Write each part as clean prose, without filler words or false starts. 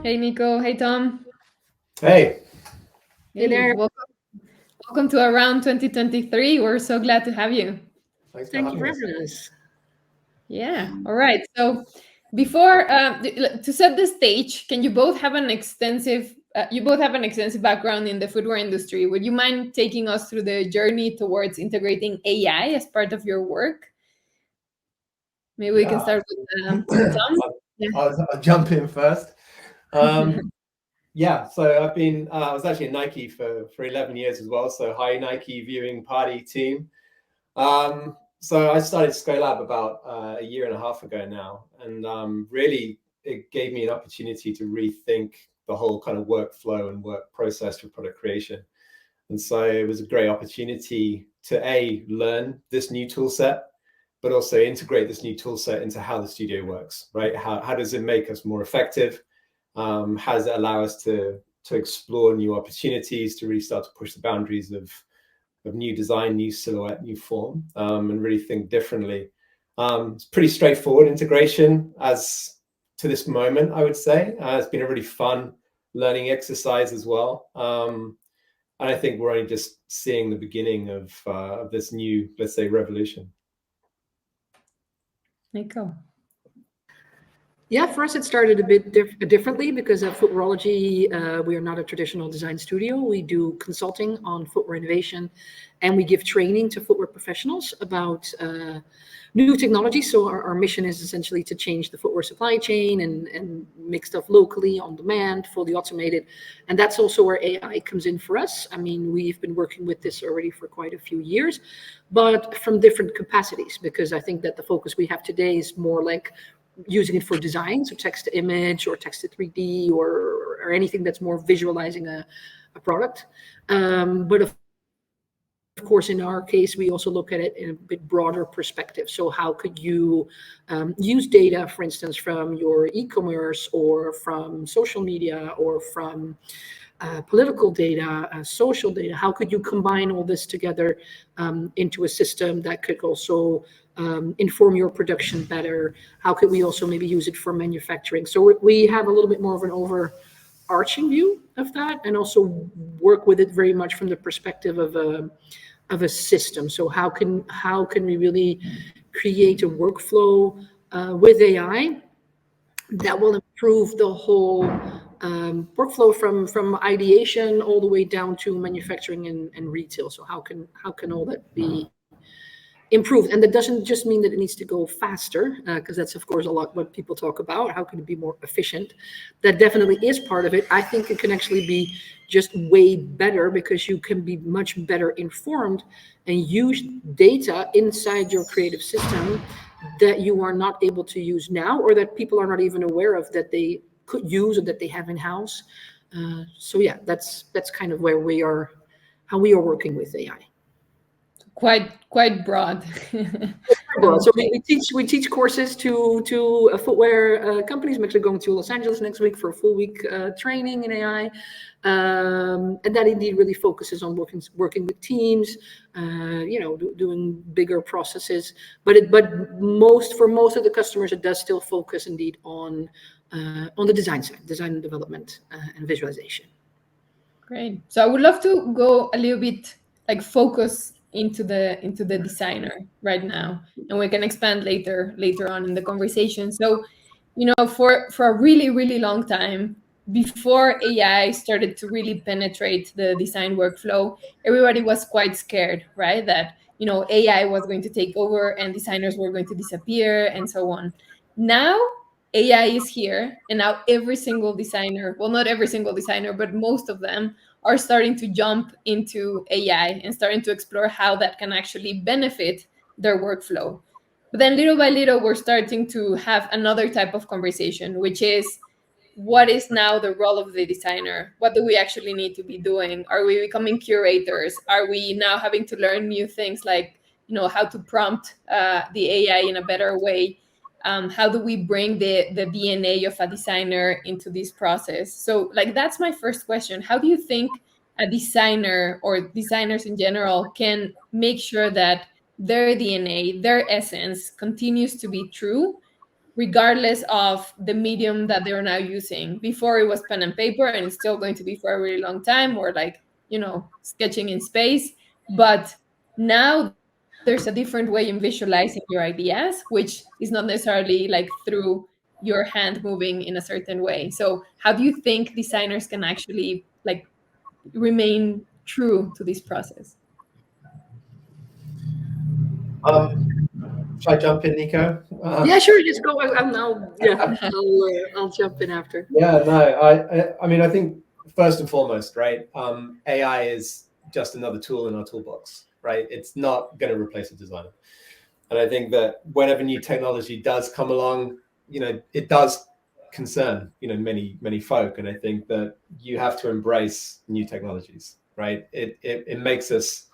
Hey Nico, hey Tom. Hey, Hey Hey, there. welcome to Around 2023. We're so glad to have you. thanks for Thank you having for us. having us. Yeah, all right. So before to set the stage, can you both have an extensive background in the footwear industry? Would you mind taking us through the journey towards integrating AI as part of your work? Maybe we can Yeah, start with Tom. I'll, Yeah. I'll jump in first. Um, yeah, so I was actually at Nike for 11 years as well. So hi Nike viewing party team. So I started Scolab about a year and a half ago now, and really it gave me an opportunity to rethink the whole kind of workflow and work process for product creation. And so it was a great opportunity to learn this new tool set, but also integrate this new tool set into how the studio works, right? How does it make us more effective? How does it allow us to explore new opportunities, to really start to push the boundaries of new design, new silhouette, new form, and really think differently. It's pretty straightforward integration as to this moment, I would say. It's been a really fun learning exercise as well. And I think we're only just seeing the beginning of this new, let's say, revolution. Nico. Yeah, for us, it started a bit differently because of Footwearology. We are not a traditional design studio. We do consulting on footwear innovation, and we give training to footwear professionals about new technology. So our mission is essentially to change the footwear supply chain and make stuff locally, on demand, fully automated. And that's also where AI comes in for us. I mean, we've been working with this already for quite a few years, but from different capacities, because I think that the focus we have today is more like using it for design, so text to image or text to 3D or anything that's more visualizing a product. But of course, in our case, we also look at it in a bit broader perspective. So how could you use data, for instance, from your e-commerce or from social media or from political data, social data? How could you combine all this together into a system that could also inform your production better? How could we also maybe use it for manufacturing? So we have a little bit more of an overarching view of that, and also work with it very much from the perspective of a system. So how can we really create a workflow with AI that will improve the whole workflow from ideation all the way down to manufacturing and retail. So how can all that be improved? And that doesn't just mean that it needs to go faster, because that's of course a lot what people talk about. How can it be more efficient? That definitely is part of it. I think it can actually be just way better because you can be much better informed and use data inside your creative system that you are not able to use now, or that people are not even aware of that they could use or that they have in house. So yeah, that's kind of where we are, how we are working with AI. Quite broad. I Well, would so say. we teach courses to footwear companies. I'm actually going to Los Angeles next week for a full week training in AI, and that indeed really focuses on working with teams, doing bigger processes. But most of the customers, it does still focus indeed on the design side, design and development, and visualization. Great. So I would love to go a little bit like focus into the designer right now, and we can expand later on in the conversation. So, for a really long time before AI started to really penetrate the design workflow, everybody was quite scared, right? That AI was going to take over and designers were going to disappear and so on. Now AI is here, and now every single designer, well, not every single designer, but most of them are starting to jump into AI and starting to explore how that can actually benefit their workflow. But then little by little, we're starting to have another type of conversation, which is what is now the role of the designer? What do we actually need to be doing? Are we becoming curators? Are we now having to learn new things like, how to prompt the AI in a better way? How do we bring the DNA of a designer into this process? So, like, that's my first question. How do you think a designer or designers in general can make sure that their DNA, their essence continues to be true, regardless of the medium that they're now using. Before it was pen and paper, and it's still going to be for a really long time, or like, sketching in space. But now there's a different way in visualizing your ideas, which is not necessarily like through your hand moving in a certain way. So how do you think designers can actually like remain true to this process? Should I jump in, Nico? Yeah, sure. Just go. I'll jump in after. Yeah, no, I mean, I think first and foremost, right? AI is just another tool in our toolbox, right? It's not going to replace a designer. And I think that whenever new technology does come along, it does concern, many folk. And I think that you have to embrace new technologies, right? It makes us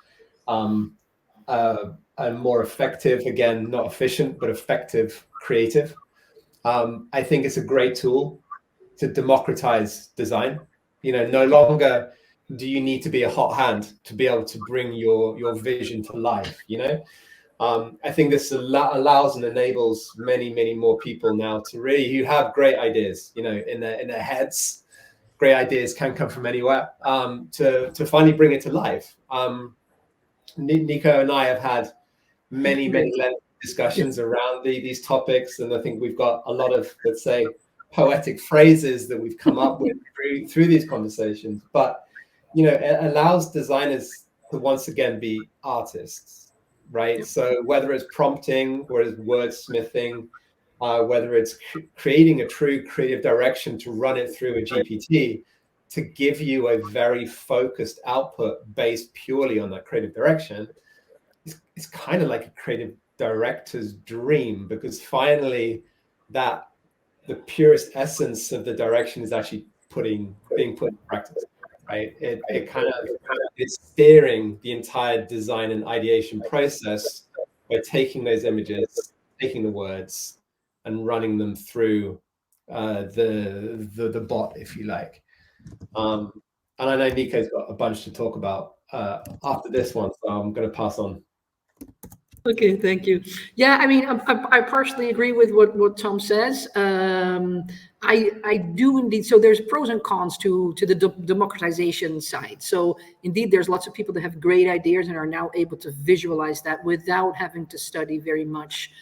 a more effective, again, not efficient, but effective creative. I think it's a great tool to democratize design. No longer do you need to be a hot hand to be able to bring your vision to life. I think this allows and enables many more people now to really, who have great ideas, in their heads. Great ideas can come from anywhere, to finally bring it to life. Nico and I have had many discussions around these topics, and I think we've got a lot of, let's say, poetic phrases that we've come up with through these conversations. But it allows designers to once again be artists, right? So whether it's prompting or it's wordsmithing, whether it's creating a true creative direction to run it through a GPT to give you a very focused output based purely on that creative direction, it's kind of like a creative director's dream, because finally the purest essence of the direction is actually being put in practice, right? It kind of is steering the entire design and ideation process by taking those images, taking the words, and running them through the bot, if you like. And I know Nico's got a bunch to talk about after this one, so I'm going to pass on. Okay, thank you. Yeah, I mean, I partially agree with what Tom says. I do indeed. So there's pros and cons to the democratization side. So indeed, there's lots of people that have great ideas and are now able to visualize that without having to study very much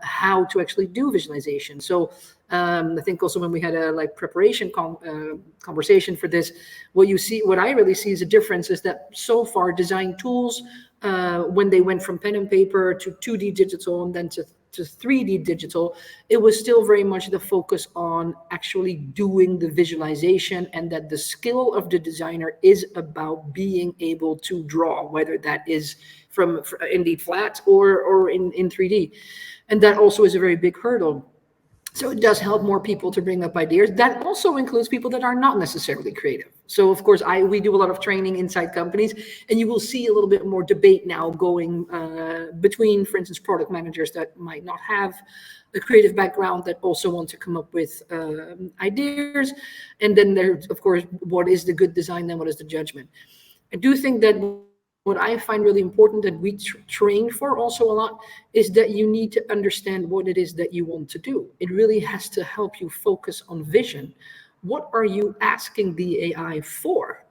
how to actually do visualization. So I think also when we had a preparation conversation for this, what I really see as a difference is that so far design tools, when they went from pen and paper to 2D digital and then to 3D digital, it was still very much the focus on actually doing the visualization, and that the skill of the designer is about being able to draw, whether that is from indeed flat or in 3D. And that also is a very big hurdle. So it does help more people to bring up ideas. That also includes people that are not necessarily creative. So of course, we do a lot of training inside companies, and you will see a little bit more debate now going between, for instance, product managers that might not have a creative background that also want to come up with ideas. And then there's, of course, what is the good design, then what is the judgment? I do think that what I find really important that we train for also a lot is that you need to understand what it is that you want to do. It really has to help you focus on vision. What are you asking the AI for?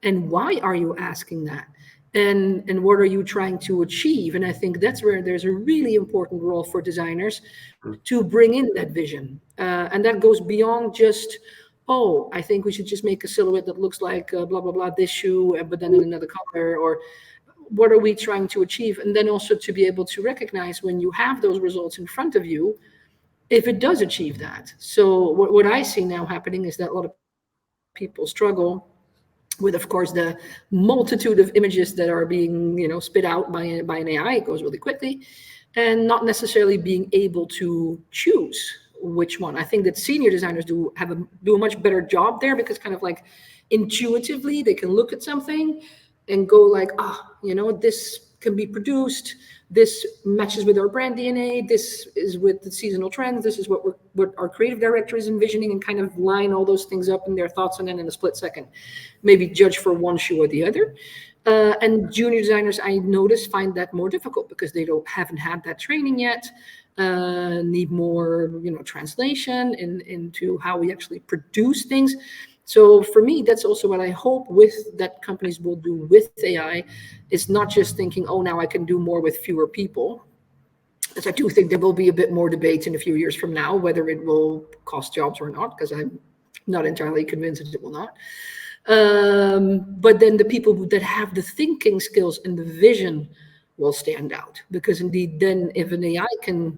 And why are you asking that? And what are you trying to achieve? And I think that's where there's a really important role for designers to bring in that vision. And that goes beyond just, oh, I think we should just make a silhouette that looks like blah, blah, blah, this shoe, but then in another color, or what are we trying to achieve? And then also to be able to recognize when you have those results in front of you, if it does achieve that. So what I see now happening is that a lot of people struggle with, of course, the multitude of images that are being, spit out by an AI. It goes really quickly, and not necessarily being able to choose which one. I think that senior designers do a much better job there, because kind of like intuitively they can look at something and go like, this can be produced. This matches with our brand DNA. This is with the seasonal trends. This is what our creative director is envisioning, and kind of line all those things up in their thoughts, and then in a split second, maybe judge for one shoe or the other. And junior designers, I notice, find that more difficult because they haven't had that training yet. need more, translation into how we actually produce things. So for me, that's also what I hope that companies will do with AI, is not just thinking, oh, now I can do more with fewer people. As I do think there will be a bit more debate in a few years from now, whether it will cost jobs or not, because I'm not entirely convinced that it will not. But then the people that have the thinking skills and the vision will stand out, because indeed, then if an AI can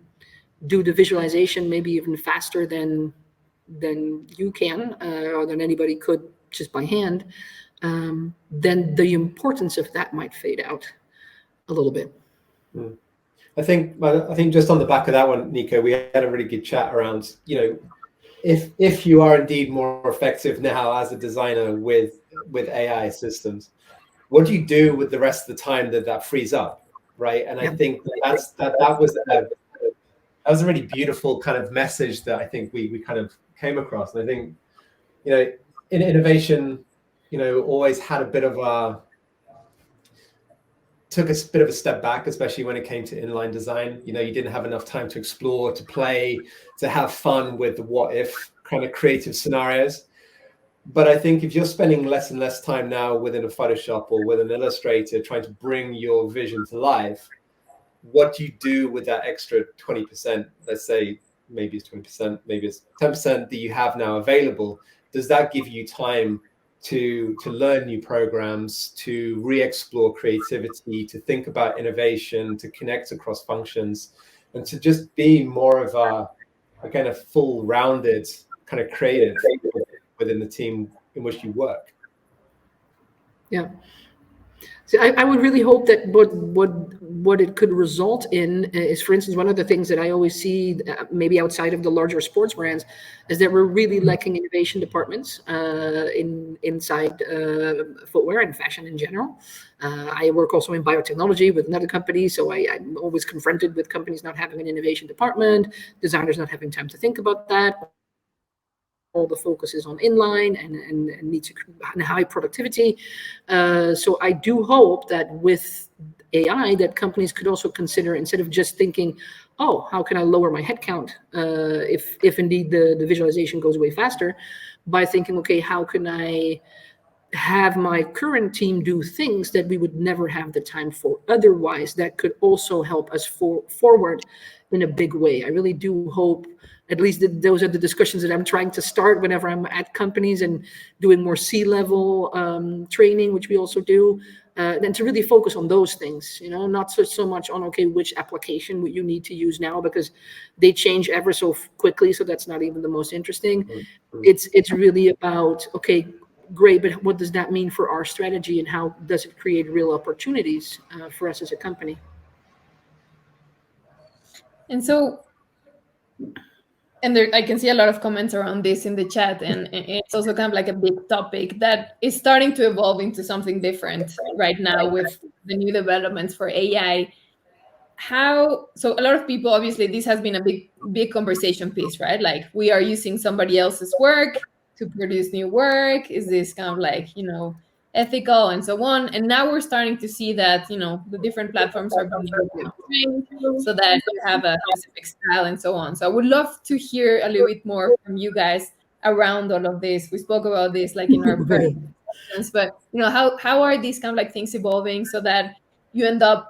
do the visualization maybe even faster than you can, or than anybody could just by hand, then the importance of that might fade out a little bit. I think just on the back of that one, Nico, we had a really good chat around, if you are indeed more effective now as a designer with AI systems, what do you do with the rest of the time that frees up, right? And I think that was a really beautiful kind of message that I think we kind of came across. And I think, in innovation, always had a bit of took a bit of a step back, especially when it came to inline design. You didn't have enough time to explore, to play, to have fun with the what if kind of creative scenarios. But I think if you're spending less and less time now within a Photoshop or with an Illustrator trying to bring your vision to life, what do you do with that extra 20%? Let's say maybe it's 20%, maybe it's 10% that you have now available. Does that give you time to learn new programs, to re-explore creativity, to think about innovation, to connect across functions, and to just be more of a kind of full-rounded kind of creative within the team in which you work? Yeah. So I would really hope that what it could result in is, for instance, one of the things that I always see, maybe outside of the larger sports brands, is that we're really lacking innovation departments inside footwear and fashion in general. I work also in biotechnology with another company, so I'm always confronted with companies not having an innovation department, designers not having time to think about that. All the focus is on inline and needs and high productivity. So I do hope that with AI, that companies could also consider, instead of just thinking, oh, how can I lower my headcount if indeed the visualization goes away faster, by thinking, okay, how can I have my current team do things that we would never have the time for otherwise, that could also help us forward in a big way. I really do hope, at least those are the discussions that I'm trying to start whenever I'm at companies and doing more C-level training, which we also do, then to really focus on those things, not so much on, okay, which application you need to use now, because they change ever so quickly. So that's not even the most interesting. It's really about, okay, great, but what does that mean for our strategy, and how does it create real opportunities for us as a company? And so, and there, I can see a lot of comments around this in the chat, and it's also kind of like a big topic that is starting to evolve into something different right now with the new developments for AI. So a lot of people, obviously, this has been a big conversation piece, right? Like, we are using somebody else's work to produce new work. Is this kind of like, ethical and so on? And now we're starting to see that, the different platforms are being able to train so that you have a specific style and so on. So I would love to hear a little bit more from you guys around all of this. We spoke about this like in our first sessions, but how are these kind of like things evolving so that you end up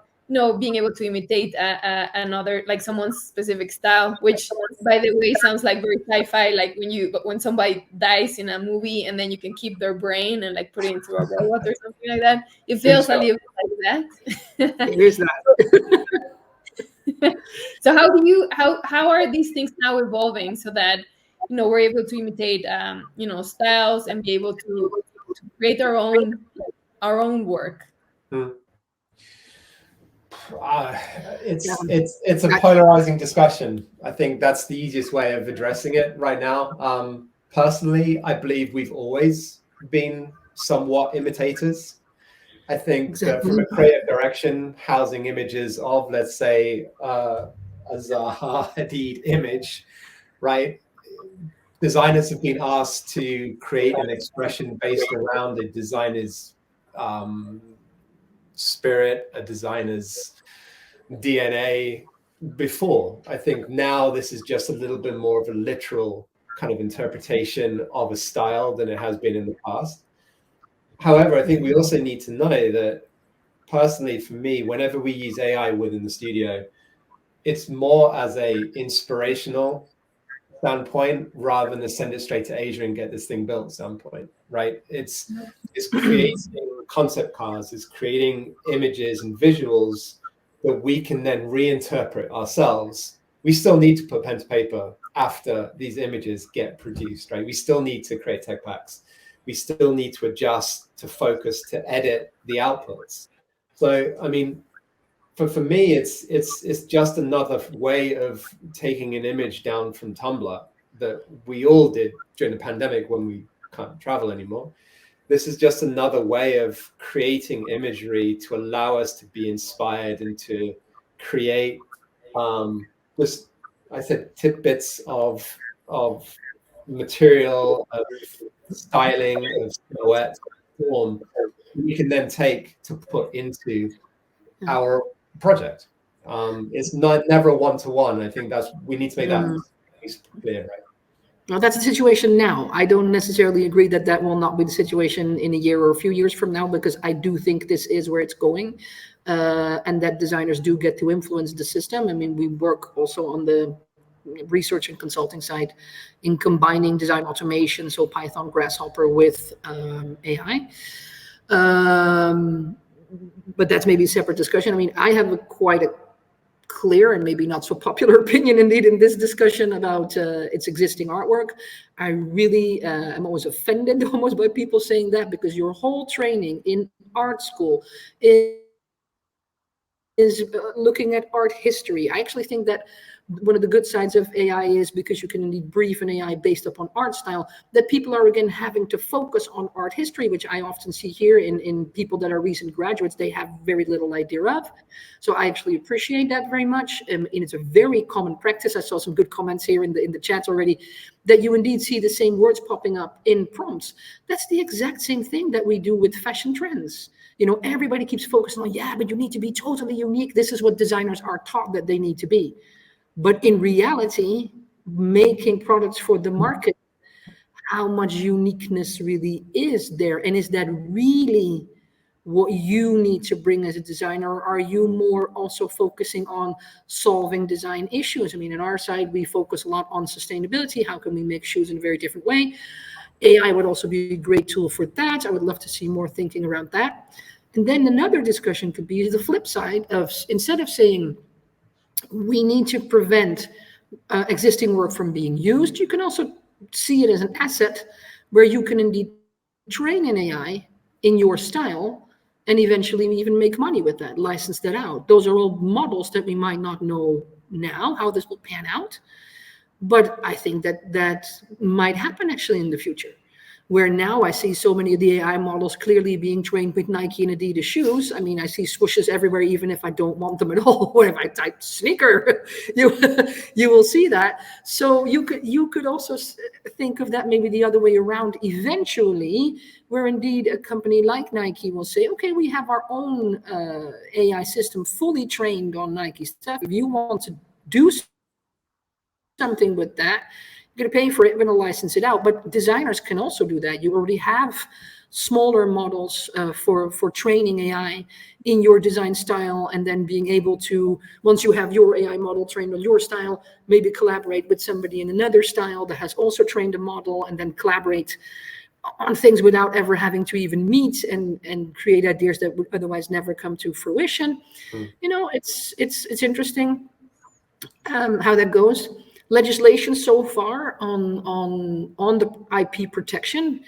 being able to imitate another, like someone's specific style, which, by the way, sounds like very sci-fi, like when somebody dies in a movie and then you can keep their brain and like put it into a robot or something like that. It feels a little bit like that. It is that. So how are these things now evolving so that we're able to imitate styles and be able to create our own work? It's a polarizing discussion. I think that's the easiest way of addressing it right now. Personally, I believe we've always been somewhat imitators. I think that from a creative direction, housing images of, let's say, a Zaha Hadid image, right? Designers have been asked to create an expression based around a designer's spirit, a designer's DNA, before. I think now this is just a little bit more of a literal kind of interpretation of a style than it has been in the past. However, I think we also need to know that, personally for me, whenever we use AI within the studio, it's more as a inspirational standpoint rather than to send it straight to Asia and get this thing built standpoint, right? It's creating concept cards, it's creating images and visuals that we can then reinterpret ourselves. We still need to put pen to paper after these images get produced, right? We still need to create tech packs. We still need to adjust, to focus, to edit the outputs. So, I mean, for me, it's just another way of taking an image down from Tumblr that we all did during the pandemic when we can't travel anymore. This is just another way of creating imagery to allow us to be inspired and to create just, I said, tidbits of material, of styling, of silhouette, form we can then take to put into our project. It's never a one-to-one. I think we need to make that clear, right? Well, that's the situation now. I don't necessarily agree that that will not be the situation in a year or a few years from now, because I do think this is where it's going, and that designers do get to influence the system. I mean, we work also on the research and consulting side in combining design automation, so Python, Grasshopper, with AI. But that's maybe a separate discussion. I mean, I have quite a clear and maybe not so popular opinion indeed in this discussion about its existing artwork. I really am always offended almost by people saying that, because your whole training in art school is looking at art history. I actually think that one of the good sides of AI is, because you can indeed brief an AI based upon art style, that people are again having to focus on art history, which I often see here in people that are recent graduates. They have very little idea of. So I actually appreciate that very much. And it's a very common practice. I saw some good comments here in the chat already, that you indeed see the same words popping up in prompts. That's the exact same thing that we do with fashion trends. You know, everybody keeps focusing on, yeah, but you need to be totally unique. This is what designers are taught that they need to be. But in reality, making products for the market, how much uniqueness really is there? And is that really what you need to bring as a designer? Or are you more also focusing on solving design issues? I mean, on our side, we focus a lot on sustainability. How can we make shoes in a very different way? AI would also be a great tool for that. I would love to see more thinking around that. And then another discussion could be the flip side of, instead of saying, we need to prevent existing work from being used, you can also see it as an asset where you can indeed train an AI in your style and eventually even make money with that, license that out. Those are all models that we might not know now how this will pan out, but I think that might happen actually in the future, where now I see so many of the AI models clearly being trained with Nike and Adidas shoes. I mean, I see swooshes everywhere, even if I don't want them at all. Or if I type sneaker, you will see that. So you could also think of that maybe the other way around eventually, where indeed a company like Nike will say, okay, we have our own AI system fully trained on Nike stuff. If you want to do something with that, you're going to pay for it, we're going to license it out. But designers can also do that. You already have smaller models for training AI in your design style, and then being able to, once you have your AI model trained on your style, maybe collaborate with somebody in another style that has also trained a model, and then collaborate on things without ever having to even meet and create ideas that would otherwise never come to fruition. You know, it's interesting how that goes. Legislation so far on the IP protection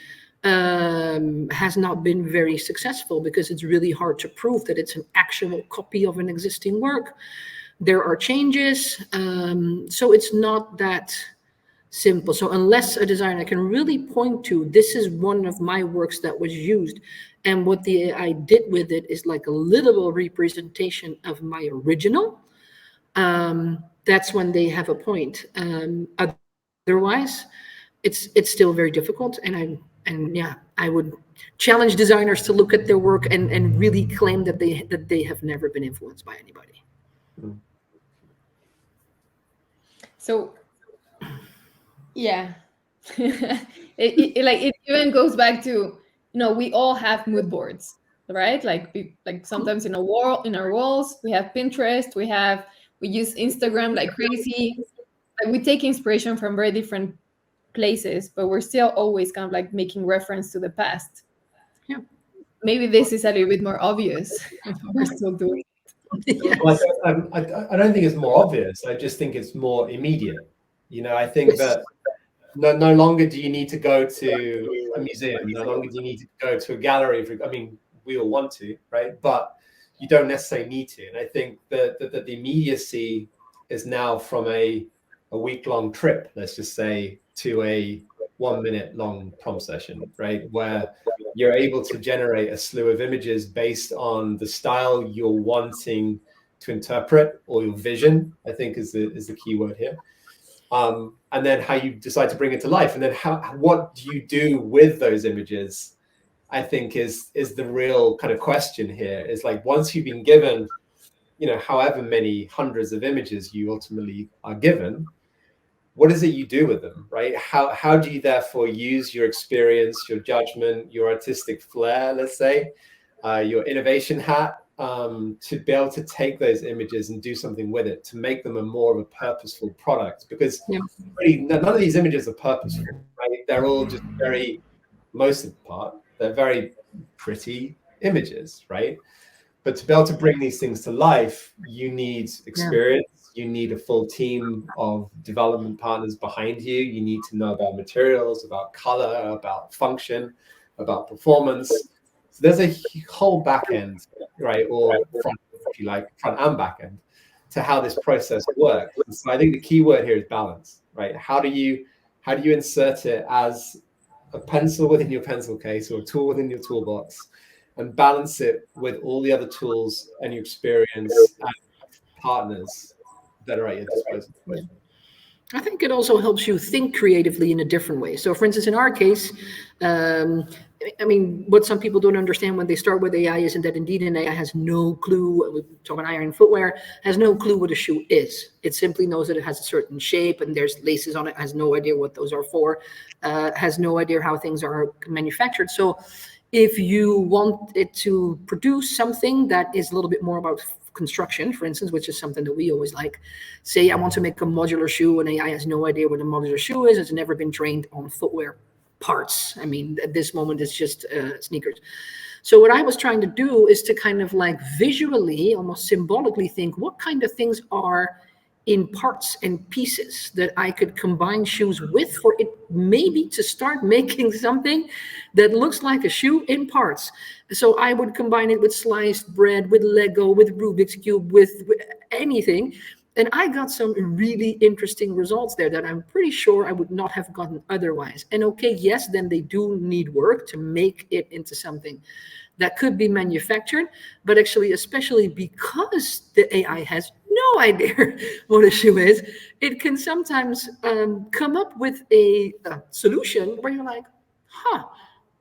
has not been very successful, because it's really hard to prove that it's an actual copy of an existing work. There are changes, so it's not that simple. So unless a designer can really point to, this is one of my works that was used, and what the AI did with it is like a literal representation of my original, that's when they have a point. Otherwise, it's still very difficult. And I would challenge designers to look at their work and really claim that they have never been influenced by anybody. So yeah, it even goes back to, we all have mood boards, right? Like like sometimes in our walls we have Pinterest, we use Instagram like crazy. Like we take inspiration from very different places, but we're still always kind of like making reference to the past. Yeah. Maybe this is a little bit more obvious, but we're still doing it. So, Well, I don't think it's more obvious. I just think it's more immediate. I think Yes. that no longer do you need to go to a museum. No longer do you need to go to a gallery. I mean, we all want to, right? But you don't necessarily need to. And I think that the immediacy is now from a week-long trip, let's just say, to a 1-minute long prompt session, right? Where you're able to generate a slew of images based on the style you're wanting to interpret, or your vision, I think is the key word here. And then how you decide to bring it to life, and then what do you do with those images, I think is the real kind of question here. Is like, once you've been given, however many hundreds of images you ultimately are given, what is it you do with them, right? How do you therefore use your experience, your judgment, your artistic flair, let's say, your innovation hat, to be able to take those images and do something with it, to make them a more of a purposeful product? Because really, none of these images are purposeful, right? They're all just most of the part, they're very pretty images, right? But to be able to bring these things to life, you need experience. You need a full team of development partners behind you. You need to know about materials, about color, about function, about performance. So there's a whole back end, right? Or front, if you like, front and back end, to how this process works. And so I think the key word here is balance, right? How do you insert it as a pencil within your pencil case, or a tool within your toolbox, and balance it with all the other tools and your experience and partners that are at your disposal? I think it also helps you think creatively in a different way. So, for instance, in our case, I mean, what some people don't understand when they start with AI isn't that indeed an AI has no clue, we talk about iron footwear, has no clue what a shoe is. It simply knows that it has a certain shape and there's laces on it, has no idea what those are for, has no idea how things are manufactured. So if you want it to produce something that is a little bit more about construction, for instance, which is something that we always like. Say I want to make a modular shoe, and AI has no idea what a modular shoe is. It's never been trained on footwear parts. I mean, at this moment, it's just sneakers. So what I was trying to do is to kind of like visually, almost symbolically think, what kind of things are in parts and pieces that I could combine shoes with, for it maybe to start making something that looks like a shoe in parts. So I would combine it with sliced bread, with Lego, with Rubik's Cube, with anything. And I got some really interesting results there that I'm pretty sure I would not have gotten otherwise. And okay, yes, then they do need work to make it into something that could be manufactured, but actually, especially because the AI has no idea what a shoe is, it can sometimes come up with a solution where you're like, huh,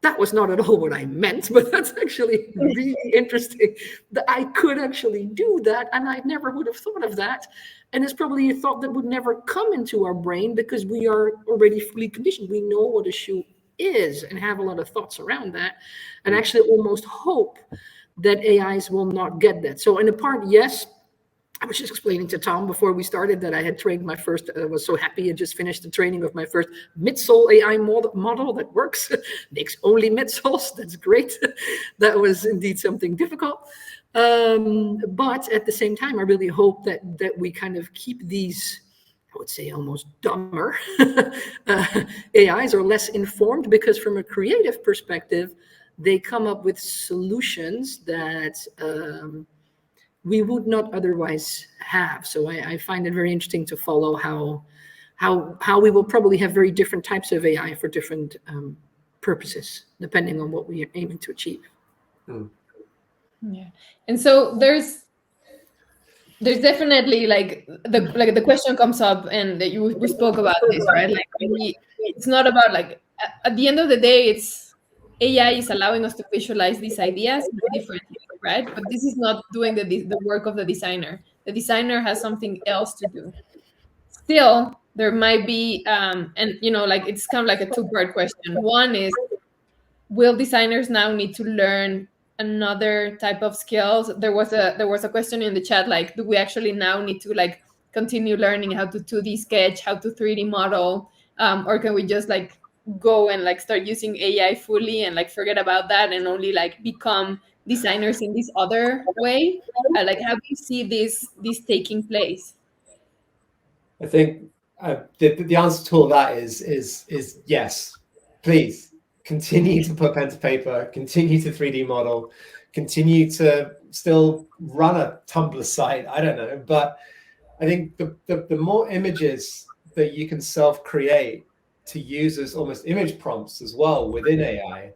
that was not at all what I meant, but that's actually really interesting that I could actually do that, and I never would have thought of that. And it's probably a thought that would never come into our brain because we are already fully conditioned. We know what a shoe is and have a lot of thoughts around that, and actually almost hope that AIs will not get that. So in a part, yes, I was just explaining to Tom before we started that I had trained my first, was so happy I just finished the training of my first midsole AI model that works, makes only midsoles. That's great. That was indeed something difficult. But at the same time, I really hope that we kind of keep these, I would say almost dumber AIs, or less informed, because from a creative perspective, they come up with solutions that we would not otherwise have. So I find it very interesting to follow how we will probably have very different types of AI for different purposes, depending on what we are aiming to achieve. Yeah, and so there's definitely like the question comes up, and that we spoke about this, right? Like it's not about like at the end of the day, it's AI is allowing us to visualize these ideas differently, right? But this is not doing the work of the designer. The designer has something else to do. still there might be and like it's kind of like a two-part question. One is, will designers now need to learn another type of skills? There was a question in the chat, like, do we actually now need to like continue learning how to 2D sketch, how to 3D model, or can we just like go and like start using AI fully and like forget about that and only like become designers in this other way? Like, how do you see this taking place? I think the answer to all that is yes. Please continue to put pen to paper, continue to 3D model, continue to still run a Tumblr site. I don't know, but I think the more images that you can self-create to use as almost image prompts as well within AI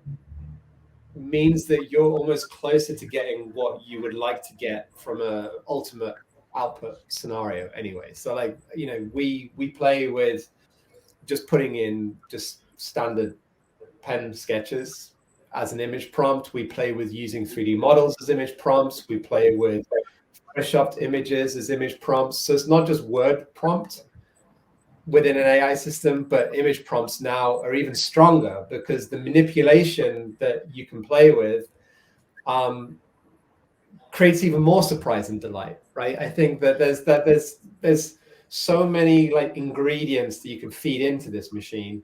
means that you're almost closer to getting what you would like to get from a ultimate output scenario anyway. So like, we play with just putting in just standard pen sketches as an image prompt. We play with using 3D models as image prompts. We play with photoshopped images as image prompts. So it's not just word prompt within an AI system, but image prompts now are even stronger because the manipulation that you can play with creates even more surprise and delight, right? I think that there's so many like ingredients that you can feed into this machine,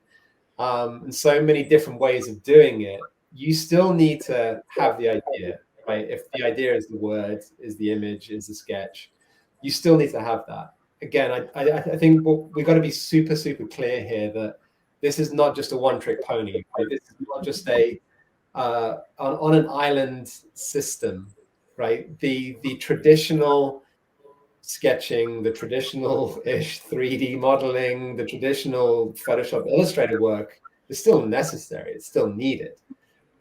and so many different ways of doing it. You still need to have the idea, right? If the idea is the word, is the image, is the sketch, you still need to have that. Again, I think we've got to be super, super clear here that this is not just a one-trick pony. Right? This is not just a on an island system, right? The traditional sketching, the traditional-ish 3D modeling, the traditional Photoshop Illustrator work is still necessary. It's still needed,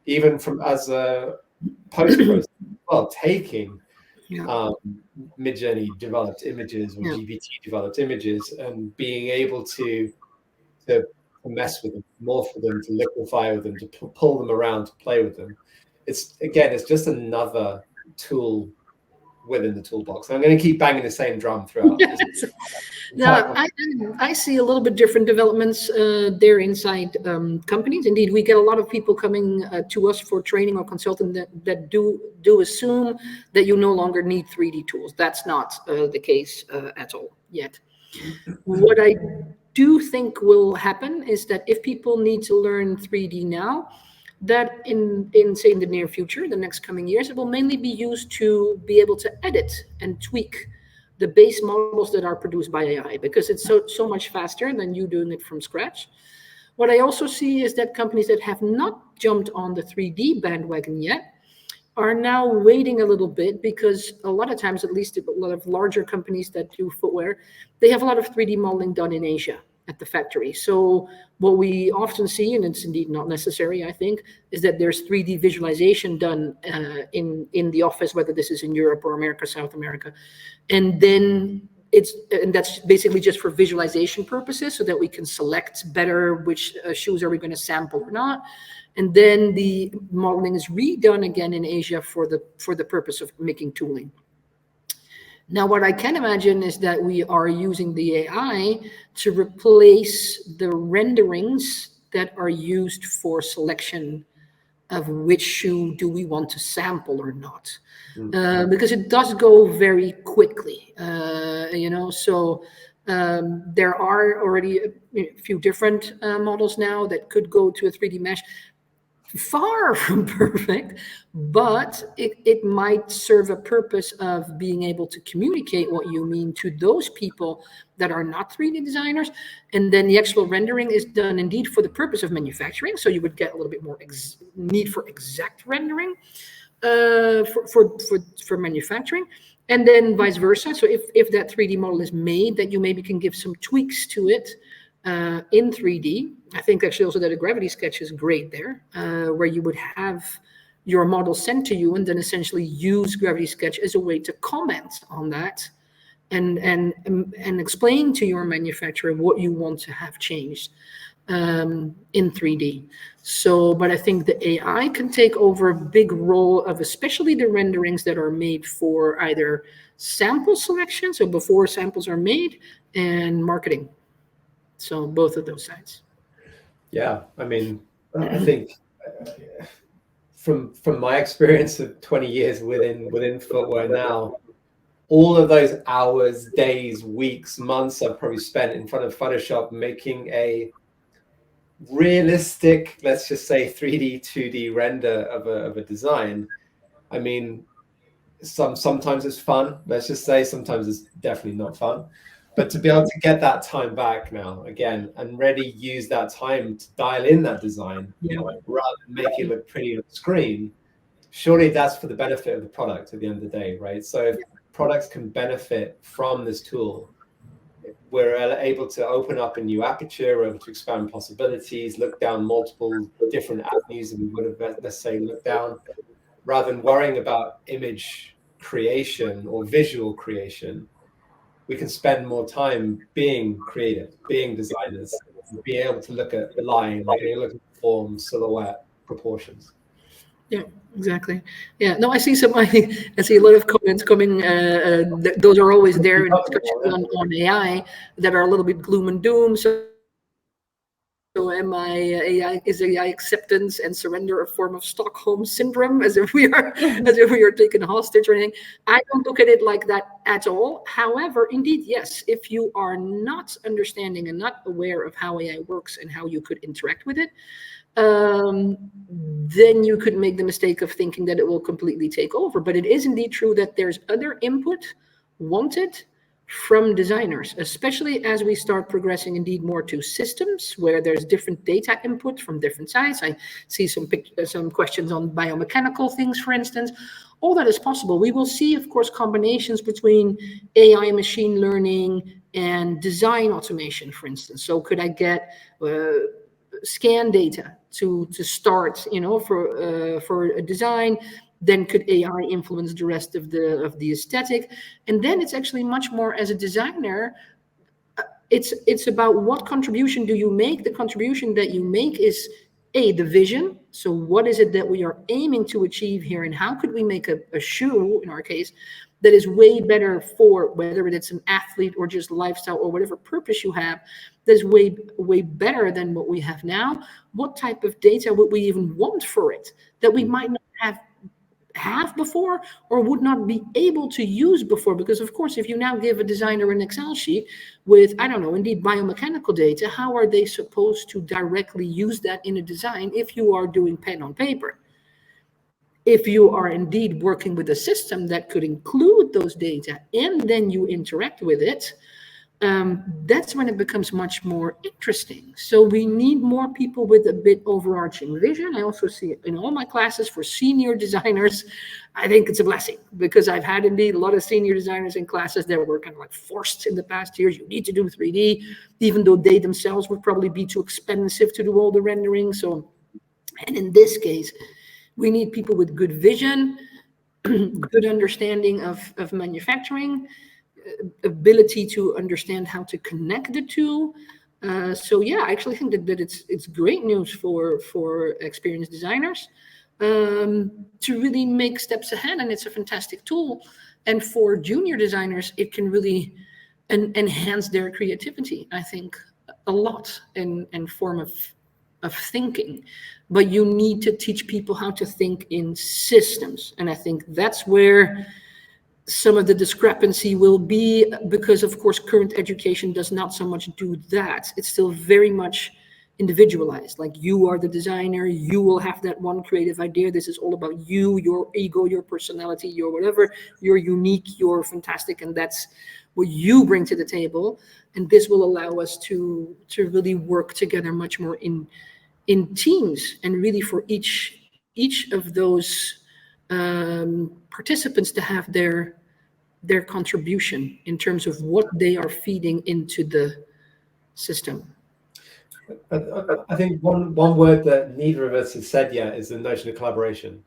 even from as a post-process. Well, taking Midjourney developed images or GPT developed images and being able to mess with them, morph with them, to liquefy with them, to pull them around, to play with them. It's just another tool within the toolbox. I'm going to keep banging the same drum throughout. Now, I see a little bit different developments there inside companies. Indeed, we get a lot of people coming to us for training or consulting that do assume that you no longer need 3D tools. That's not the case at all yet. What I do think will happen is that if people need to learn 3D now, that in say in the near future, the next coming years, it will mainly be used to be able to edit and tweak the base models that are produced by AI, because it's so much faster than you doing it from scratch. What I also see is that companies that have not jumped on the 3D bandwagon yet are now waiting a little bit, because a lot of times, at least a lot of larger companies that do footwear, they have a lot of 3D modeling done in Asia at the factory. So what we often see, and it's indeed not necessary, I think, is that there's 3D visualization done in the office, whether this is in Europe or America, South America. And then that's basically just for visualization purposes, so that we can select better which shoes are we going to sample or not. And then the modeling is redone again in Asia for the purpose of making tooling. Now, what I can imagine is that we are using the AI to replace the renderings that are used for selection of which shoe do we want to sample or not. Because it does go very quickly, so there are already a few different models now that could go to a 3D mesh. Far from perfect, but it might serve a purpose of being able to communicate what you mean to those people that are not 3D designers. And then the actual rendering is done indeed for the purpose of manufacturing. So you would get a little bit more need for exact rendering for manufacturing. And then vice versa. So if that 3D model is made, that you maybe can give some tweaks to it in 3D. I think actually also that a gravity sketch is great there, where you would have your model sent to you and then essentially use gravity sketch as a way to comment on that and explain to your manufacturer what you want to have changed. in 3D. So, but I think the AI can take over a big role of especially the renderings that are made for either sample selection, so before samples are made, and marketing. So both of those sides. Yeah, I mean, I think from my experience of 20 years within footwear now, all of those hours, days, weeks, months I've probably spent in front of Photoshop making a realistic, let's just say 3D, 2D render of a design. I mean, sometimes it's fun, let's just say, sometimes it's definitely not fun. But to be able to get that time back now again and really use that time to dial in that design rather than make it look pretty on the screen, surely that's for the benefit of the product at the end of the day, right? So if products can benefit from this tool, we're able to open up a new aperture, we're able to expand possibilities, look down multiple different avenues that we would have necessarily looked down, rather than worrying about image creation or visual creation. We can spend more time being creative, being designers, be able to look at line, look at form, silhouette, proportions. Yeah, exactly. Yeah, no, I see some. I see a lot of comments coming. Those are always there in discussions on AI that are a little bit gloom and doom. So, am I AI? Is AI acceptance and surrender a form of Stockholm syndrome, as if we are taken hostage or anything? I don't look at it like that at all. However, indeed, yes, if you are not understanding and not aware of how AI works and how you could interact with it, then you could make the mistake of thinking that it will completely take over. But it is indeed true that there's other input wanted from designers, especially as we start progressing indeed more to systems where there's different data input from different sides. I see some questions on biomechanical things, for instance. All that is possible. We will see, of course, combinations between AI, machine learning, and design automation, for instance. So could I get scan data to start, for a design? Then could AI influence the rest of the aesthetic? And then it's actually much more, as a designer, it's about what contribution do you make. The contribution that you make is the vision. So what is it that we are aiming to achieve here, and how could we make a shoe, in our case, that is way better for whether it's an athlete or just lifestyle or whatever purpose you have, that's way better than what we have now. What type of data would we even want for it that we might not have before or would not be able to use before? Because of course, if you now give a designer an Excel sheet with, I don't know, indeed biomechanical data, how are they supposed to directly use that in a design if you are doing pen on paper? If you are indeed working with a system that could include those data and then you interact with it, that's when it becomes much more interesting. So we need more people with a bit overarching vision. I also see it in all my classes for senior designers. I think it's a blessing because I've had indeed a lot of senior designers in classes that were kind of like forced in the past years. You need to do 3D, even though they themselves would probably be too expensive to do all the rendering. So, and in this case, we need people with good vision, good understanding of manufacturing, ability to understand how to connect the two. So yeah, I actually think that it's great news for experienced designers to really make steps ahead, and it's a fantastic tool. And for junior designers, it can really enhance their creativity, I think, a lot in form of thinking. But you need to teach people how to think in systems, and I think that's where some of the discrepancy will be, because of course current education does not so much do that. It's still very much individualized. Like, you are the designer, you will have that one creative idea. This is all about you, your ego, your personality, your whatever. You're unique, you're fantastic, and that's what you bring to the table. And this will allow us to really work together much more in teams, and really for each of those participants to have their contribution in terms of what they are feeding into the system. I think one word that neither of us has said yet is the notion of collaboration.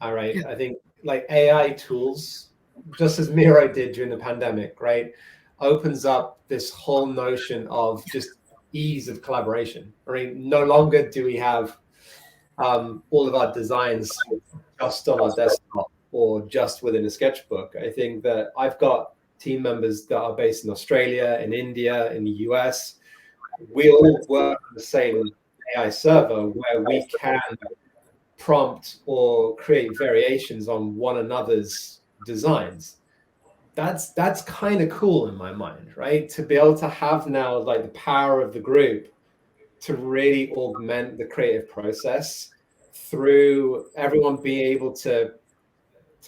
All right. Yeah. I think like AI tools, just as Miro did during the pandemic, right, opens up this whole notion of just ease of collaboration. I mean, no longer do we have all of our designs just on our desktop or just within a sketchbook. I think that I've got team members that are based in Australia, in India, in the US. We all work on the same AI server where we can prompt or create variations on one another's designs. That's kind of cool in my mind, right? To be able to have now like the power of the group to really augment the creative process through everyone being able to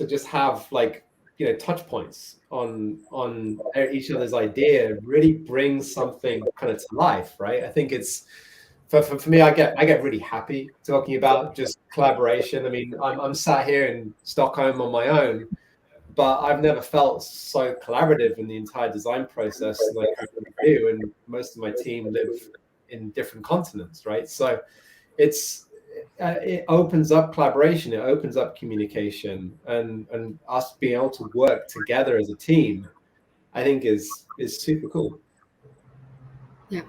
just have like, you know, touch points on each other's idea really brings something kind of to life, right? I think it's for me, I get really happy talking about just collaboration. I mean, I'm sat here in Stockholm on my own, but I've never felt so collaborative in the entire design process like I really do. And most of my team live in different continents, right? So it opens up collaboration, it opens up communication, and us being able to work together as a team, I think is super cool. Yeah.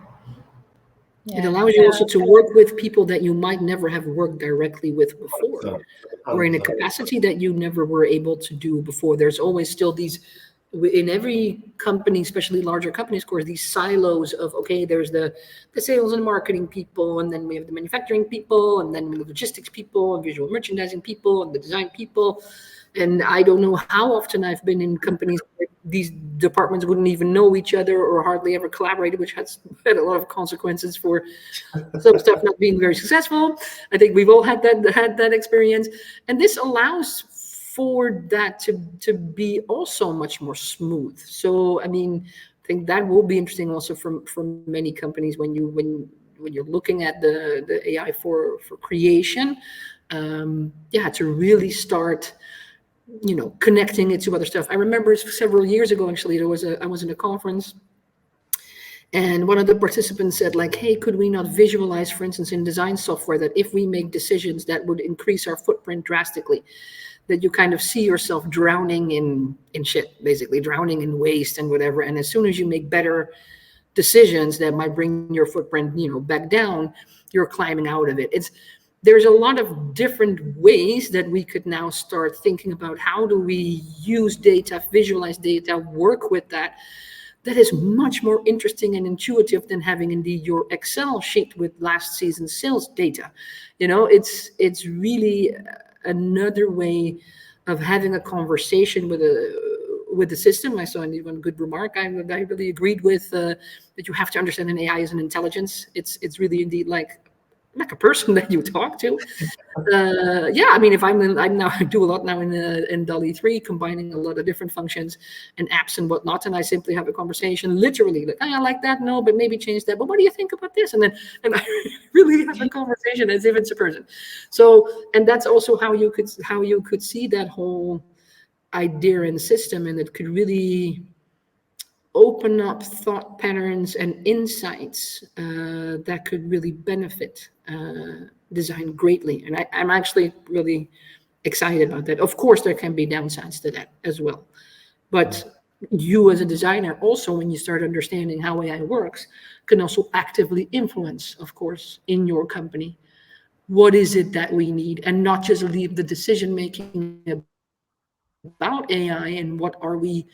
Yeah. It allows you also to work with people that you might never have worked directly with before, So, or in a capacity that you never were able to do before. There's always still these, in every company, especially larger companies, of course, these silos of, okay, there's the sales and marketing people, and then we have the manufacturing people, and then the logistics people, and visual merchandising people, and the design people. And I don't know how often I've been in companies where these departments wouldn't even know each other or hardly ever collaborated, which has had a lot of consequences for some stuff not being very successful. I think we've all had that experience. And this allows for that to be also much more smooth. So, I mean, I think that will be interesting also for many companies when you're looking at the AI for creation. To really start, connecting it to other stuff. I remember several years ago, actually, I was in a conference, and one of the participants said, like, hey, could we not visualize, for instance, in design software, that if we make decisions that would increase our footprint drastically, that you kind of see yourself drowning in shit, basically drowning in waste and whatever. And as soon as you make better decisions that might bring your footprint, back down, you're climbing out of it. There's a lot of different ways that we could now start thinking about how do we use data, visualize data, work with that. That is much more interesting and intuitive than having indeed your Excel sheet with last season's sales data. It's really another way of having a conversation with the system. I saw indeed one good remark I really agreed with, that you have to understand an AI as an intelligence. It's really indeed like a person that you talk to. I mean, if I'm now I do a lot now in DALL-E 3, combining a lot of different functions and apps and whatnot, and I simply have a conversation, literally, like, I like that, no, but maybe change that. But what do you think about this? And I really have a conversation as if it's a person. So, and that's also how you could see that whole idea and system, and it could really open up thought patterns and insights that could really benefit design greatly. And I'm actually really excited about that. Of course, there can be downsides to that as well. But you as a designer, also, when you start understanding how AI works, can also actively influence, of course, in your company, what is it that we need, and not just leave the decision-making about AI and what are we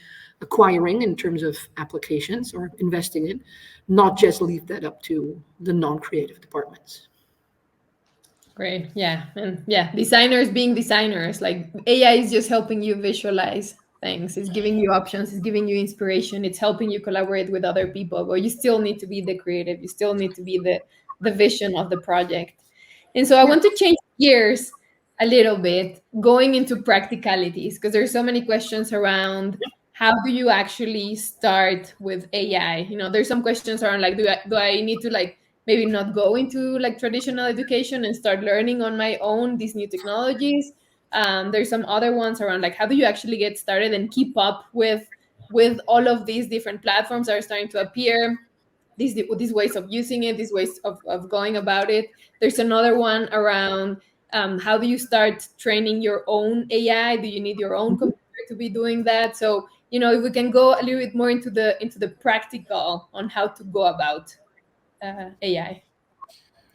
acquiring in terms of applications or investing in, not just leave that up to the non-creative departments. Great. Yeah. And yeah, designers being designers, like AI is just helping you visualize things. It's giving you options, it's giving you inspiration, it's helping you collaborate with other people, but you still need to be the creative, you still need to be the vision of the project. And so I want to change gears a little bit, going into practicalities, because there's so many questions around how do you actually start with AI? There's some questions around like, do I need to like maybe not go into like traditional education and start learning on my own these new technologies? There's some other ones around like, how do you actually get started and keep up with all of these different platforms that are starting to appear? These ways of using it, these ways of going about it. There's another one around how do you start training your own AI? Do you need your own computer to be doing that? So, if we can go a little bit more into the practical on how to go about AI?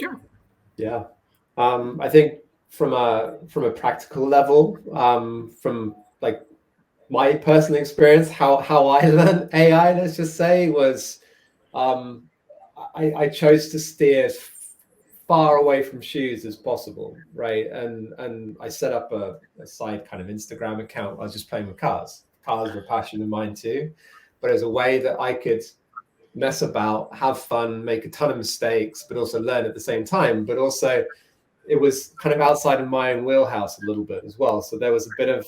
Sure. Yeah. I think from a practical level, from like my personal experience, how I learned AI, let's just say, was um, I chose to steer as far away from shoes as possible, right? And I set up a side kind of Instagram account. I was just playing with cars. Cars were a passion of mine too, but as a way that I could mess about, have fun, make a ton of mistakes, but also learn at the same time. But also, it was kind of outside of my own wheelhouse a little bit as well. So there was a bit of,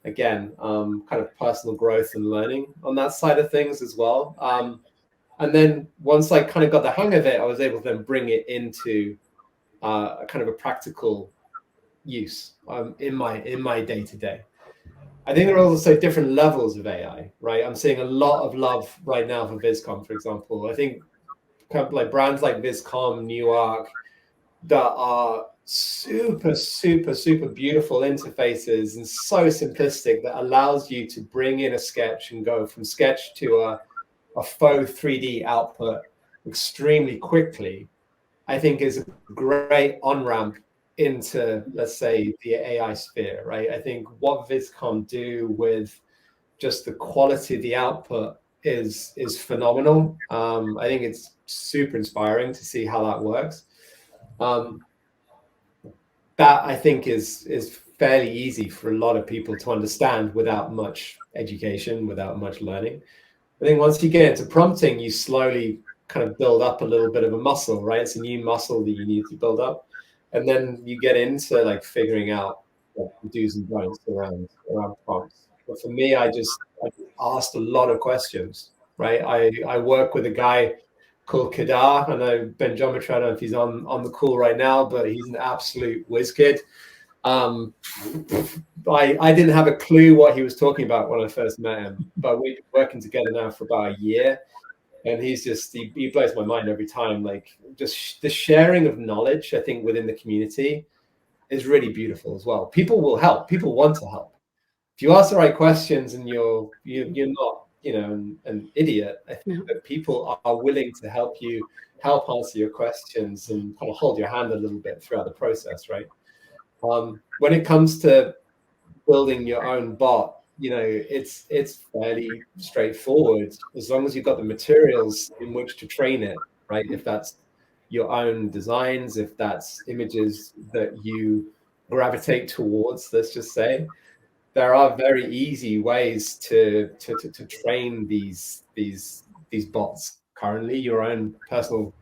again, kind of personal growth and learning on that side of things as well. And then once I kind of got the hang of it, I was able to then bring it into a kind of a practical use in my day to day. I think there are also different levels of AI, right? I'm seeing a lot of love right now for VisCom, for example. I think like brands like VisCom, Newark, that are super, super, super beautiful interfaces and so simplistic that allows you to bring in a sketch and go from sketch to a faux 3D output extremely quickly, I think is a great on-ramp into, let's say, the AI sphere, right? I think what VisCom do with just the quality of the output is phenomenal. I think it's super inspiring to see how that works. That I think is fairly easy for a lot of people to understand without much education, without much learning. I think once you get into prompting, you slowly kind of build up a little bit of a muscle, right? It's a new muscle that you need to build up. And then you get into like figuring out like the do's and don'ts around prompts. But for me, I asked a lot of questions, right? I work with a guy called Kadar. I know Ben Geometry, I don't know if he's on the call right now, but he's an absolute whiz kid. I didn't have a clue what he was talking about when I first met him, but we've been working together now for about a year, and he's just he blows my mind every time. Like just the sharing of knowledge, I think within the community is really beautiful as well. People will help. People want to help. If you ask the right questions and you're not an idiot, I think that people are willing to help you, help answer your questions, and kind of hold your hand a little bit throughout the process, right? When it comes to building your own bot, it's fairly straightforward as long as you've got the materials in which to train it, right? If that's your own designs, if that's images that you gravitate towards, let's just say, there are very easy ways to train these bots currently, your own personal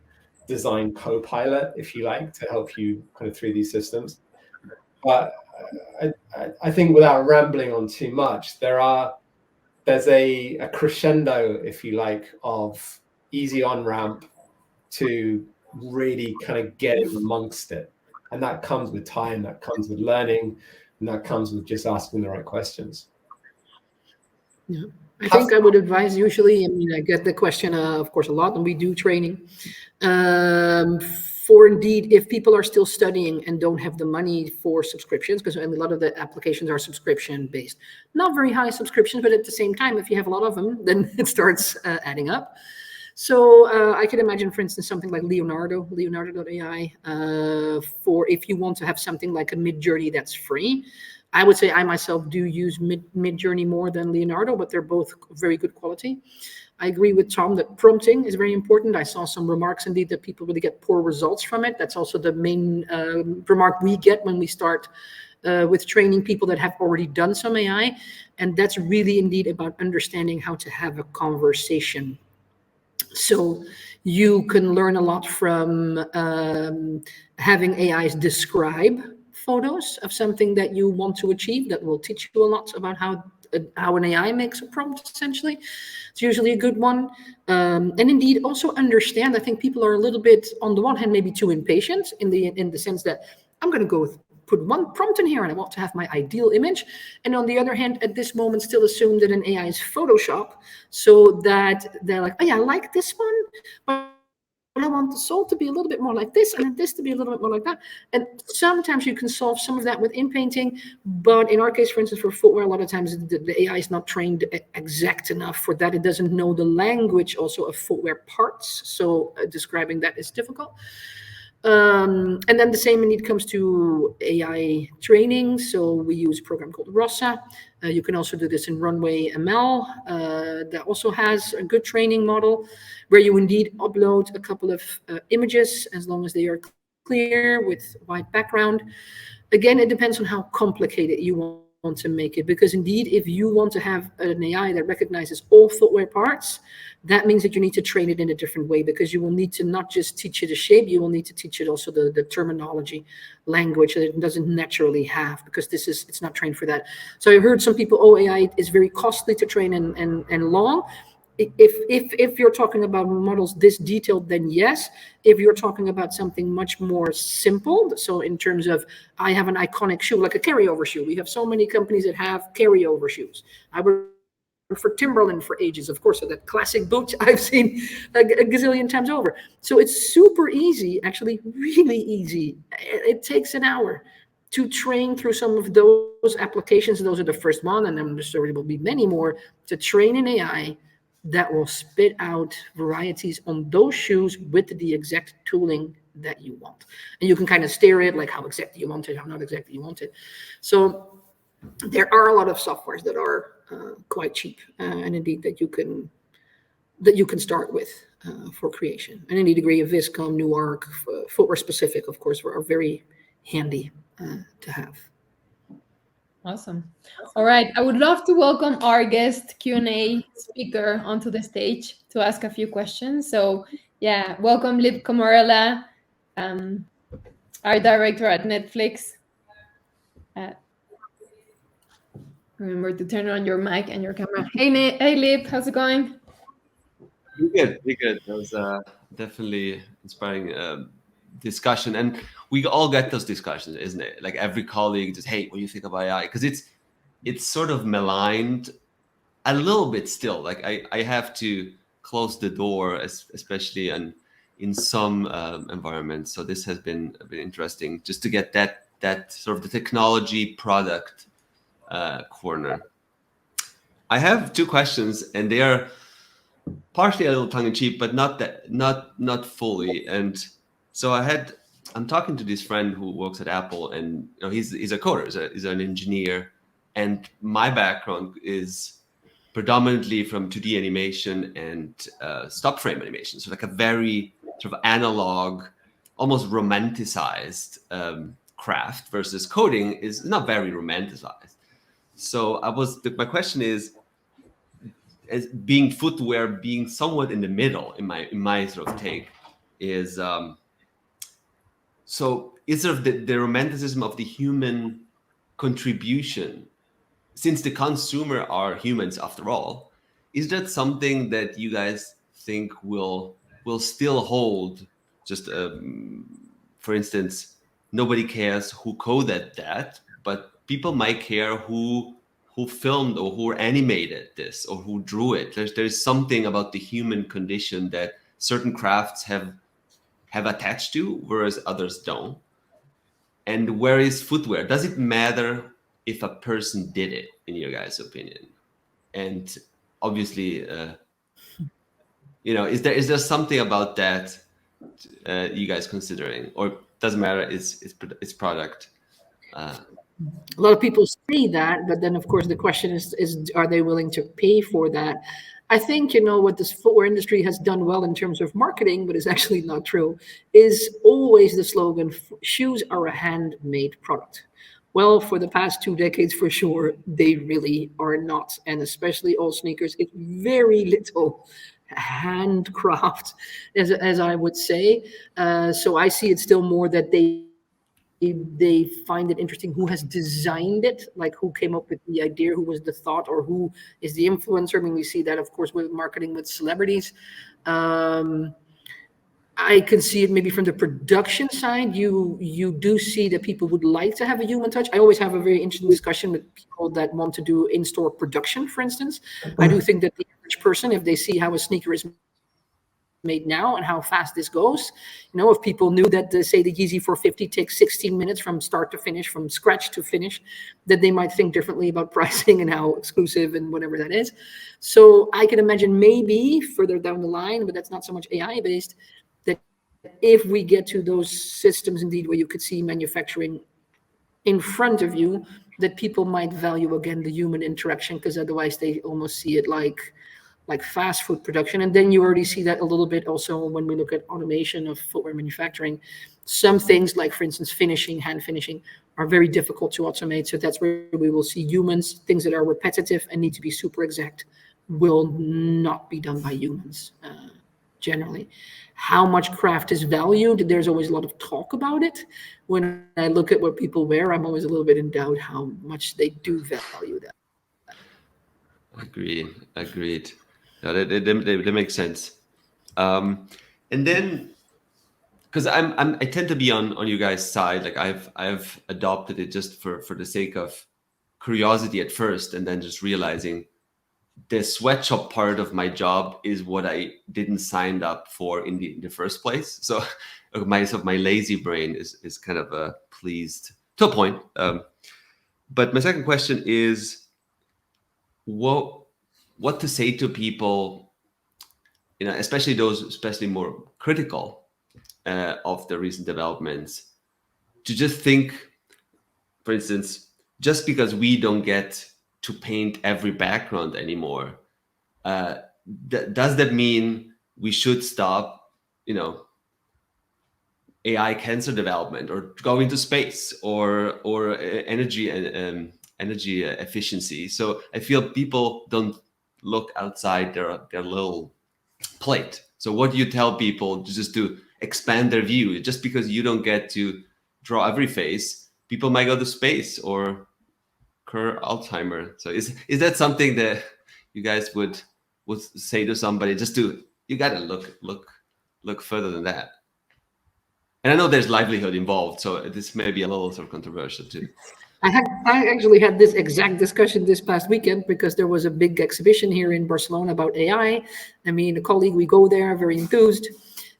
design co-pilot, if you like, to help you kind of through these systems. But I think without rambling on too much, there's a crescendo, if you like, of easy on ramp to really kind of get in amongst it. And that comes with time, that comes with learning, and that comes with just asking the right questions. Yeah. I think I would advise usually, I mean, I get the question, of course, a lot, and we do training. For indeed, if people are still studying and don't have the money for subscriptions, because a lot of the applications are subscription based, not very high subscriptions, but at the same time, if you have a lot of them, then it starts adding up. So I can imagine, for instance, something like Leonardo.ai, for if you want to have something like a Mid-Journey that's free. I would say I myself do use Mid-Journey more than Leonardo, but they're both very good quality. I agree with Tom that prompting is very important. I saw some remarks indeed that people really get poor results from it. That's also the main remark we get when we start with training people that have already done some AI. And that's really indeed about understanding how to have a conversation. So you can learn a lot from having AIs describe photos of something that you want to achieve. That will teach you a lot about how an AI makes a prompt, essentially. It's usually a good one. And indeed, also understand, I think people are a little bit, on the one hand, maybe too impatient in the sense that I'm going to go put one prompt in here and I want to have my ideal image. And on the other hand, at this moment, still assume that an AI is Photoshop, so that they're like, oh yeah, I like this one, but I want the sole to be a little bit more like this, and then this to be a little bit more like that. And sometimes you can solve some of that with in painting, but in our case, for instance, for footwear, a lot of times the AI is not trained exact enough for that. It doesn't know the language also of footwear parts, so describing that is difficult. And then the same when it comes to AI training. So we use a program called Rossa. You can also do this in Runway ML. That also has a good training model where you indeed upload a couple of images as long as they are clear with white background. Again, it depends on how complicated you want to make it, because indeed, if you want to have an AI that recognizes all footwear parts, that means that you need to train it in a different way, because you will need to not just teach it a shape, you will need to teach it also the terminology, language that it doesn't naturally have, because it's not trained for that. So I heard some people, oh, AI is very costly to train and long. If you're talking about models this detailed, then yes. If you're talking about something much more simple, so in terms of, I have an iconic shoe, like a carryover shoe. We have so many companies that have carryover shoes. I worked for Timberland for ages, of course, so that classic boot I've seen a gazillion times over. So it's super easy, actually really easy. It takes an hour to train through some of those applications. Those are the first one, and then there will be many more to train an AI that will spit out varieties on those shoes with the exact tooling that you want. And you can kind of steer it, like how exactly you want it, how not exactly you want it. So there are a lot of softwares that are quite cheap, and indeed that you can start with for creation. And any degree of Viscom, Newark, footwear specific, of course, are very handy to have. Awesome. All right. I would love to welcome our guest Q&A speaker onto the stage to ask a few questions. So yeah, welcome Lip Comorella, our director at Netflix. Remember to turn on your mic and your camera. Hey Lip, how's it going? Pretty good, pretty good. That was definitely inspiring discussion, and we all get those discussions, isn't it? Like every colleague just, hey, what do you think about AI? Because it's sort of maligned a little bit still. Like I have to close the door, especially in some environments. So this has been a bit interesting just to get that sort of the technology product corner. I have two questions, and they are partially a little tongue-in-cheek, but not fully. And so I'm talking to this friend who works at Apple, and he's a coder, he's an engineer, and my background is predominantly from 2D animation and stop frame animation, so like a very sort of analog, almost romanticized craft, versus coding is not very romanticized. So my question is, as being footwear, being somewhat in the middle, in my sort of take, is so is sort of the romanticism of the human contribution, since the consumer are humans after all. Is that something that you guys think will still hold? Just for instance, nobody cares who coded that, but people might care who filmed or who animated this or who drew it. There's something about the human condition that certain crafts have attached to, whereas others don't. And where is footwear? Does it matter if a person did it, in your guys' opinion? And obviously, is there something about that you guys considering, or doesn't matter? It's product. A lot of people say that, but then of course the question is are they willing to pay for that? I think what this footwear industry has done well in terms of marketing, but is actually not true, is always the slogan, shoes are a handmade product. Well, for the past 2 decades, for sure, they really are not. And especially all sneakers, it's very little handcraft, as I would say. So I see it still more that they find it interesting who has designed it, like who came up with the idea, who was the thought, or who is the influencer. I mean, we see that, of course, with marketing with celebrities. I can see it maybe from the production side. You do see that people would like to have a human touch. I always have a very interesting discussion with people that want to do in-store production, for instance. I do think that the average person, if they see how a sneaker is made, made now and how fast this goes. You know, if people knew that say the Yeezy 450 takes 16 minutes from start to finish, from scratch to finish, that they might think differently about pricing and how exclusive and whatever that is. So I can imagine maybe further down the line, but that's not so much AI based, that if we get to those systems indeed where you could see manufacturing in front of you, that people might value again the human interaction, because otherwise they almost see it like fast food production. And then you already see that a little bit also when we look at automation of footwear manufacturing. Some things like, for instance, finishing, hand finishing, are very difficult to automate. So that's where we will see humans. Things that are repetitive and need to be super exact will not be done by humans generally. How much craft is valued, there's always a lot of talk about it. When I look at what people wear, I'm always a little bit in doubt how much they do value that. Agreed. No, that makes sense. And then, because I tend to be on you guys' side. Like I've adopted it just for the sake of curiosity at first, and then just realizing the sweatshop part of my job is what I didn't sign up for in the first place. So my lazy brain is kind of pleased to a point. But my second question is, what to say to people, especially those especially more critical of the recent developments, to just think, for instance, just because we don't get to paint every background anymore, does that mean we should stop, AI cancer development, or go into space, or energy efficiency? So I feel people don't look outside their little plate. So what do you tell people just to expand their view? Just because you don't get to draw every face, people might go to space or cure Alzheimer. So is that something that you guys would say to somebody? You got to look further than that. And I know there's livelihood involved, so this may be a little sort of controversial too. I actually had this exact discussion this past weekend, because there was a big exhibition here in Barcelona about AI. I mean, a colleague, we go there, very enthused,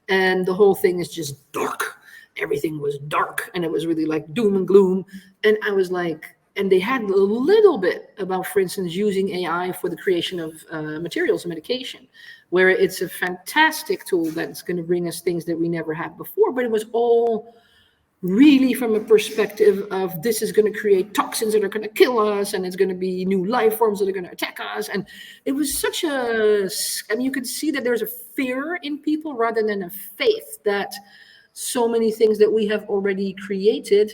and the whole thing is just dark. Everything was dark, and it was really like doom and gloom. And I was like, and they had a little bit about, for instance, using AI for the creation of materials and medication, where it's a fantastic tool that's going to bring us things that we never had before. But it was all really from a perspective of, this is going to create toxins that are going to kill us, and it's going to be new life forms that are going to attack us. And it was such you could see that there's a fear in people rather than a faith that so many things that we have already created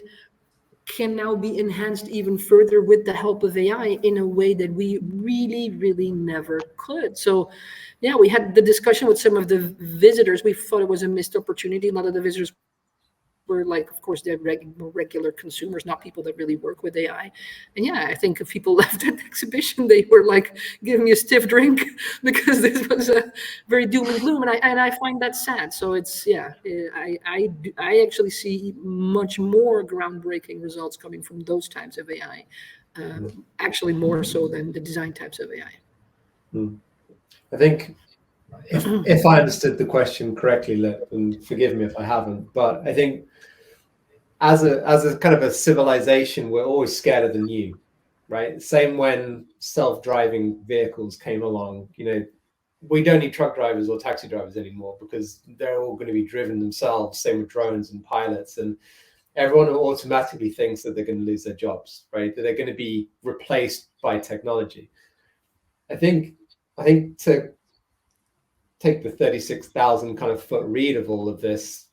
can now be enhanced even further with the help of AI in a way that we really, really never could. So yeah, we had the discussion with some of the visitors. We thought it was a missed opportunity. A lot of the visitors were like, of course, they're regular consumers, not people that really work with AI. And yeah, I think if people left at the exhibition, they were like giving me a stiff drink because this was a very doom and gloom. And I find that sad. So it's, I actually see much more groundbreaking results coming from those types of AI, actually more so than the design types of AI. I think if I understood the question correctly, and forgive me if I haven't, but I think as a kind of a civilization, we're always scared of the new, right? Same when self-driving vehicles came along, we don't need truck drivers or taxi drivers anymore because they're all going to be driven themselves. Same with drones and pilots, and everyone automatically thinks that they're going to lose their jobs, right? That they're going to be replaced by technology. I think to take the 36,000 kind of foot read of all of this,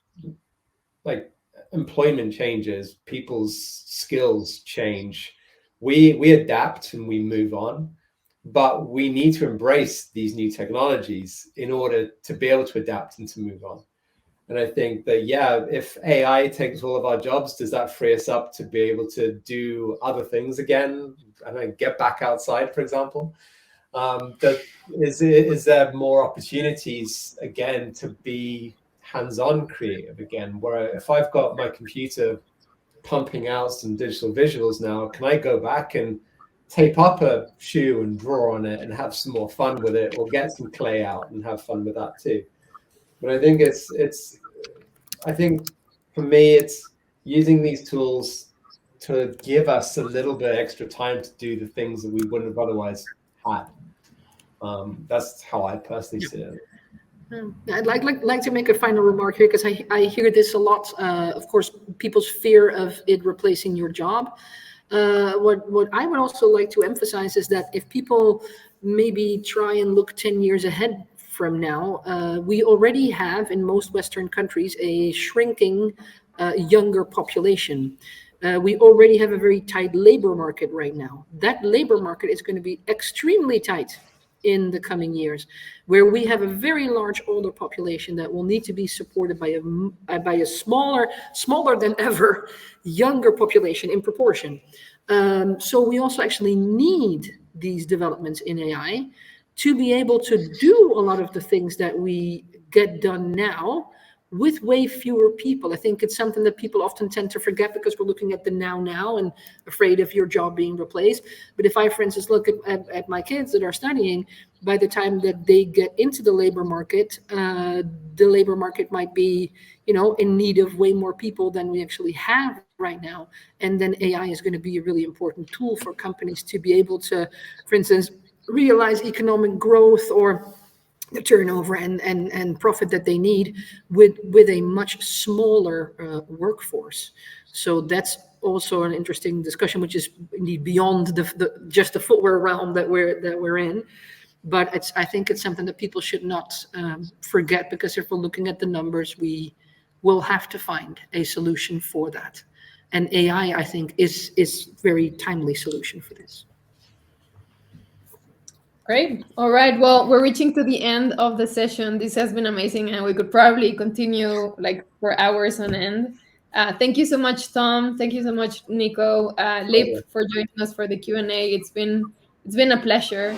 like employment changes, people's skills change, we adapt and we move on, but we need to embrace these new technologies in order to be able to adapt and to move on. And I think that, if AI takes all of our jobs, does that free us up to be able to do other things again? I don't know, get back outside, for example. Is there more opportunities again to be hands-on creative again, where if I've got my computer pumping out some digital visuals now, can I go back and tape up a shoe and draw on it and have some more fun with it, or get some clay out and have fun with that too? But I think I think for me, it's using these tools to give us a little bit extra time to do the things that we wouldn't have otherwise had. That's how I personally see it. I'd like to make a final remark here because I hear this a lot. Of course, people's fear of it replacing your job. What I would also like to emphasize is that if people maybe try and look 10 years ahead from now, we already have in most Western countries a shrinking younger population. We already have a very tight labor market right now. That labor market is going to be extremely tight in the coming years, where we have a very large older population that will need to be supported by a smaller than ever younger population in proportion. So we also actually need these developments in AI to be able to do a lot of the things that we get done now with way fewer people. I think it's something that people often tend to forget because we're looking at the now and afraid of your job being replaced. But if I, for instance, look at my kids that are studying, by the time that they get into the labor market might be, in need of way more people than we actually have right now. And then AI is going to be a really important tool for companies to be able to, for instance, realize economic growth or the turnover and profit that they need with a much smaller workforce. So that's also an interesting discussion, which is indeed beyond the just the footwear realm that we're in. But I think it's something that people should not forget, because if we're looking at the numbers, we will have to find a solution for that. And AI, I think, is very timely solution for this. Great. All right. Well, we're reaching to the end of the session. This has been amazing, and we could probably continue like for hours on end. Thank you so much, Tom. Thank you so much, Nico. Leip, for joining us for the Q&A. It's been a pleasure.